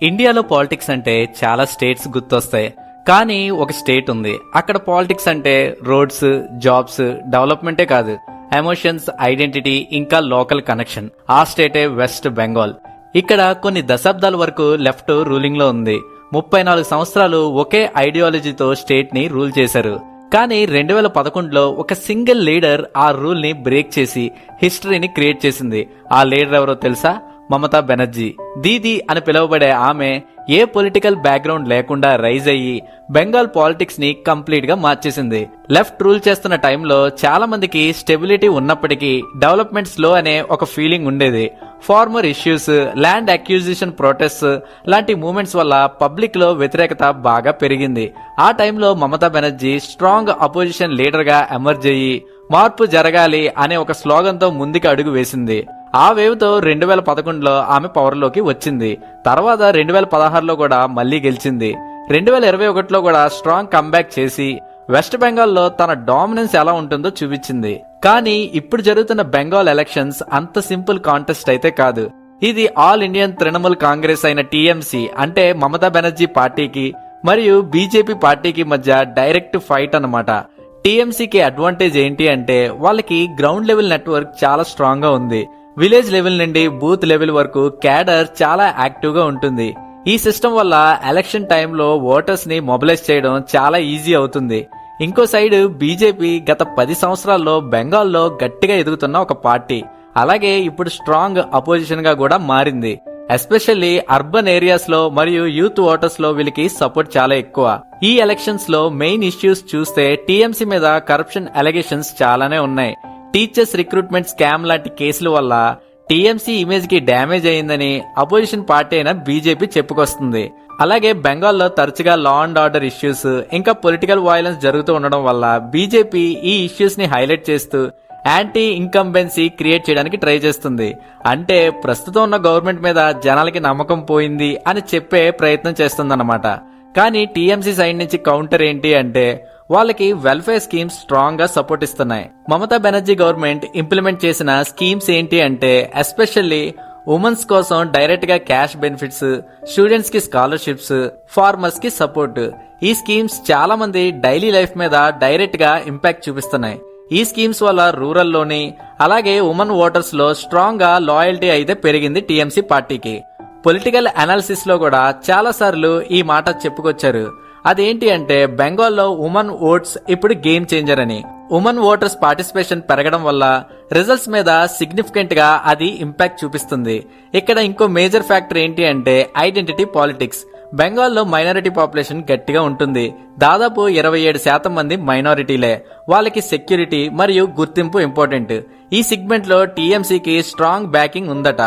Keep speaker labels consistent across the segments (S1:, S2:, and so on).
S1: ఇండియాలో పాలిటిక్స్ అంటే చాలా స్టేట్స్ గుర్తొస్తాయి. కానీ ఒక స్టేట్ ఉంది, అక్కడ పాలిటిక్స్ అంటే రోడ్స్, జాబ్స్, డెవలప్మెంటే కాదు, ఎమోషన్స్, ఐడెంటిటీ, ఇంకా లోకల్ కనెక్షన్. ఆ స్టేటే వెస్ట్ బెంగాల్. ఇక్కడ కొన్ని దశాబ్దాల వరకు లెఫ్ట్ రూలింగ్ లో ఉంది. 34 సంవత్సరాలు ఒకే ఐడియాలజీతో స్టేట్ ని రూల్ చేశారు. కానీ 2011లో ఒక సింగిల్ లీడర్ ఆ రూల్ ని బ్రేక్ చేసి హిస్టరీని క్రియేట్ చేసింది. ఆ లీడర్ ఎవరో తెలుసా? మమతా బెనర్జీ. దీదీ అని పిలువబడే ఆమె ఏ పొలిటికల్ బ్యాక్గ్రౌండ్ లేకుండా రైజ్ అయ్యి బెంగాల్ పాలిటిక్స్ ని కంప్లీట్ గా మార్చేసింది. లెఫ్ట్ రూల్ చేస్తున్న టైంలో చాలా మందికి స్టెబిలిటీ ఉన్నప్పటికీ డెవలప్మెంట్ స్లో అనే ఒక ఫీలింగ్ ఉండేది. ఫార్మర్ ఇష్యూస్, ల్యాండ్ అక్యూజిషన్ ప్రొటెస్ట్ లాంటి మూవ్మెంట్స్ వల్ల పబ్లిక్ లో వ్యతిరేకత బాగా పెరిగింది. ఆ టైంలో Mamata Banerjee strong opposition leader గా ఎమర్జ్ అయ్యి మార్పు జరగాలి అనే ఒక స్లోగన్ తో ముందుకు అడుగు వేసింది. ఆ వేవ్ తో 2011లో ఆమె పవర్ లోకి వచ్చింది. తర్వాత 2016లో కూడా మళ్లీ గెలిచింది. 2021లో కూడా స్ట్రాంగ్ కంబ్యాక్ చేసి వెస్ట్ బెంగాల్లో తన డామినెన్స్ ఎలా ఉంటుందో చూపించింది. కానీ ఇప్పుడు జరుగుతున్న బెంగాల్ ఎలక్షన్స్ అంత సింపుల్ కాంటెస్ట్ అయితే కాదు. ఇది ఆల్ ఇండియన్ తృణమూల్ కాంగ్రెస్ అయిన టీఎంసీ అంటే మమతా బెనర్జీ పార్టీకి మరియు బీజేపీ పార్టీకి మధ్య డైరెక్ట్ ఫైట్ అన్నమాట. టీఎంసీకి అడ్వాంటేజ్ ఏంటి అంటే వాళ్ళకి గ్రౌండ్ లెవెల్ నెట్వర్క్ చాలా స్ట్రాంగ్ గా ఉంది. విలేజ్ లెవెల్ నుండి బూత్ లెవెల్ వరకు క్యాడర్ చాలా యాక్టివ్ గా ఉంటుంది. ఈ సిస్టమ్ వల్ల ఎలక్షన్ టైంలో ఓటర్స్ ని మొబిలైజ్ చేయడం చాలా ఈజీ అవుతుంది. ఇంకో సైడ్ బీజేపీ గత 10 సంవత్సరాల్లో బెంగాల్లో గట్టిగా ఎదుగుతున్న ఒక పార్టీ. అలాగే ఇప్పుడు స్ట్రాంగ్ అపోజిషన్ గా కూడా మారింది. ఎస్పెషల్లీ అర్బన్ ఏరియాస్ లో మరియు యూత్ ఓటర్స్ లో వీళ్ళకి సపోర్ట్ చాలా ఎక్కువ. ఈ ఎలక్షన్స్ లో మెయిన్ ఇష్యూస్ చూస్తే టీఎంసీ మీద కరప్షన్ అలిగేషన్స్ చాలానే ఉన్నాయి. టీచర్స్ రిక్రూట్మెంట్ స్కామ్ లాంటి కేసుల వల్ల టీఎంసీ ఇమేజ్ కి డ్యామేజ్ అయిందని అపోజిషన్ పార్టీ అయిన బీజేపీ చెప్పుకొస్తుంది. అలాగే బెంగాల్లో తరచుగా లా అండ్ ఆర్డర్ ఇష్యూస్ ఇంకా పొలిటికల్ వయలెన్స్ జరుగుతూ ఉండడం వల్ల బీజేపీ ఈ ఇష్యూస్ ని హైలైట్ చేస్తూ యాంటీ ఇన్కంబెన్సీ క్రియేట్ చేయడానికి ట్రై చేస్తుంది. అంటే ప్రస్తుతం ఉన్న గవర్నమెంట్ మీద జనాలకి నమ్మకం పోయింది అని చెప్పే ప్రయత్నం చేస్తుందన్నమాట. కానీ టీఎంసీ సైడ్ నుంచి కౌంటర్ ఏంటి అంటే వాళ్ళకి వెల్ఫేర్ స్కీమ్స్ స్ట్రాంగ్ గా సపోర్ట్ ఇస్తున్నాయి. మమతా బెనర్జీ గవర్నమెంట్ ఇంప్లిమెంట్ చేసిన స్కీమ్స్ ఏంటి అంటే ఎస్పెషల్లీ ఉమెన్స్ కోసం డైరెక్ట్ గా క్యాష్ బెనిఫిట్స్, స్టూడెంట్స్ కి స్కాలర్షిప్స్, ఫార్మర్స్ కి సపోర్ట్. ఈ స్కీమ్స్ చాలా మంది డైలీ లైఫ్ మీద డైరెక్ట్ గా ఇంపాక్ట్ చూపిస్తున్నాయి. ఈ స్కీమ్స్ వల్ల రూరల్ లోని అలాగే ఉమెన్ ఓటర్స్ లో స్ట్రాంగ్ గా లాయల్టీ అయితే పెరిగింది టీఎంసీ పార్టీకి. పొలిటికల్ అనాలిసిస్ లో కూడా చాలా సార్లు ఈ మాట చెప్పుకొచ్చారు. అదేంటి అంటే బెంగాల్లో ఉమెన్ ఓట్స్ ఇప్పుడు గేమ్ చేంజర్ అని. ఉమెన్ ఓటర్స్ పార్టిసిపేషన్ పెరగడం వల్ల రిజల్ట్స్ మీద సిగ్నిఫికెంట్ గా అది ఇంపాక్ట్ చూపిస్తుంది. ఇక్కడ ఇంకో మేజర్ ఫ్యాక్టర్ ఏంటి అంటే ఐడెంటిటీ పాలిటిక్స్. బెంగాల్లో మైనారిటీ పాపులేషన్ గట్టిగా ఉంటుంది. దాదాపు 27% మంది మైనారిటీలే. వాళ్ళకి సెక్యూరిటీ మరియు గుర్తింపు ఇంపార్టెంట్. ఈ సెగ్మెంట్ లో టీఎంసీకి స్ట్రాంగ్ బ్యాకింగ్ ఉందట.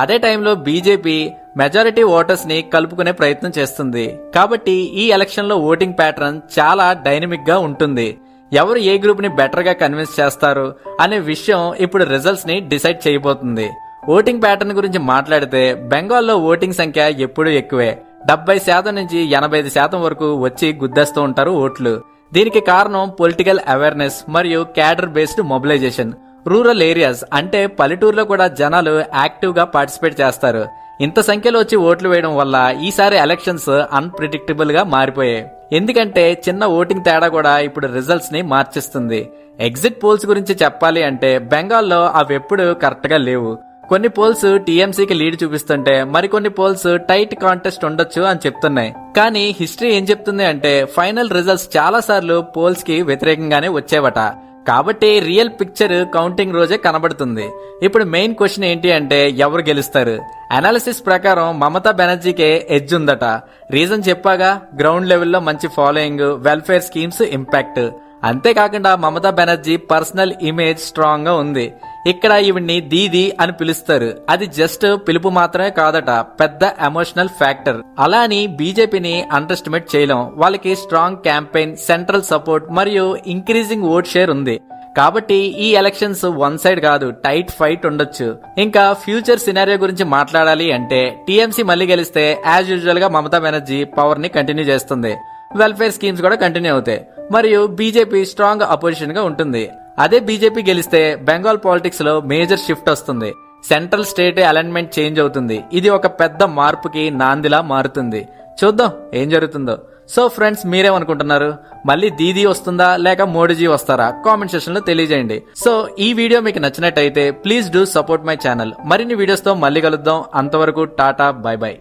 S1: అదే టైంలో బీజేపీ మెజారిటీ ఓటర్స్ ని కలుపుకునే ప్రయత్నం చేస్తుంది. కాబట్టి ఈ ఎలక్షన్ లో ఓటింగ్ ప్యాటర్న్ చాలా డైనమిక్ గా ఉంటుంది. ఎవరు ఏ గ్రూప్ ని బెటర్ గా కన్విన్స్ చేస్తారు అనే విషయం ఇప్పుడు రిజల్ట్స్ ని డిసైడ్ చేయబోతుంది. ఓటింగ్ ప్యాటర్న్ గురించి మాట్లాడితే బెంగాల్లో ఓటింగ్ సంఖ్య ఎప్పుడూ ఎక్కువే. 70% నుంచి 85% వరకు వచ్చి గుద్దేస్తూ ఉంటారు ఓట్లు. దీనికి కారణం పొలిటికల్ అవేర్నెస్ మరియు cadre based mobilisation. Rural areas అంటే పల్లెటూరులో కూడా జనాలు యాక్టివ్ గా పార్టిసిపేట్ చేస్తారు. ఇంత సంఖ్యలో వచ్చి ఓట్లు వేయడం వల్ల ఈసారి ఎలక్షన్స్ అన్ప్రిడిక్టబుల్ గా మారిపోయాయి. ఎందుకంటే చిన్న ఓటింగ్ తేడా కూడా ఇప్పుడు రిజల్ట్స్ ని మార్చేస్తుంది. ఎగ్జిట్ పోల్స్ గురించి చెప్పాలి అంటే బెంగాల్లో అవి ఎప్పుడు కరెక్ట్ గా లేవు. కొన్ని పోల్స్ టీఎంసీకి లీడ్ చూపిస్తుంటే మరికొన్ని పోల్స్ టైట్ కాంటెస్ట్ ఉండొచ్చు అని చెప్తున్నాయి. కానీ హిస్టరీ ఏం చెప్తుంది అంటే ఫైనల్ రిజల్ట్స్ చాలా సార్లు పోల్స్ కి వ్యతిరేకంగానే వచ్చేవట. కాబట్టి రియల్ పిక్చర్ కౌంటింగ్ రోజే కనబడుతుంది. ఇప్పుడు మెయిన్ క్వశ్చన్ ఏంటి అంటే ఎవరు గెలుస్తారు? అనాలిసిస్ ప్రకారం మమతా బెనర్జీకే ఎడ్జ్ ఉందట. రీజన్ చెప్పాగా, గ్రౌండ్ లెవెల్లో మంచి ఫాలోయింగ్, వెల్ఫేర్ స్కీమ్స్ ఇంపాక్ట్. అంతేకాకుండా Mamata Banerjee personal image strong గా ఉంది. ఇక్కడ ఈవిడ్ని దీదీ అని పిలుస్తారు. అది జస్ట్ పిలుపు మాత్రమే కాదట, పెద్ద ఎమోషనల్ ఫ్యాక్టర్. అలా అని బీజేపీని అండర్ ఎస్టిమేట్ చేయలేం. వాళ్ళకి స్ట్రాంగ్ క్యాంపెయిన్, సెంట్రల్ సపోర్ట్ మరియు ఇంక్రీజింగ్ ఓట్ షేర్ ఉంది. కాబట్టి ఈ ఎలక్షన్స్ వన్ సైడ్ కాదు, టైట్ ఫైట్ ఉండొచ్చు. ఇంకా ఫ్యూచర్ సినారియో గురించి మాట్లాడాలి అంటే టీఎంసీ మళ్లీ గెలిస్తే యాజ్ యూజువల్ గా మమతా బెనర్జీ పవర్ ని కంటిన్యూ చేస్తుంది. వెల్ఫేర్ స్కీమ్స్ కూడా కంటిన్యూ అవుతాయి మరియు బీజేపీ స్ట్రాంగ్ అపోజిషన్ గా ఉంటుంది. అదే బీజేపీ గెలిస్తే బెంగాల్ పాలిటిక్స్ లో మేజర్ షిఫ్ట్ వస్తుంది. సెంట్రల్ స్టేట్ అలైన్మెంట్ చేంజ్ అవుతుంది. ఇది ఒక పెద్ద మార్పుకి నాందిలా మారుతుంది. చూద్దాం ఏం జరుగుతుందో. సో ఫ్రెండ్స్, మీరేమనుకుంటున్నారు? మళ్ళీ దీదీ వస్తుందా లేక మోడీజీ వస్తారా? కామెంట్ సెక్షన్ లో తెలియజేయండి. సో ఈ వీడియో మీకు నచ్చినట్టయితే please do support my channel. మరిన్ని వీడియోస్ తో మళ్ళీ కలుద్దాం. అంతవరకు టాటా, బై బై.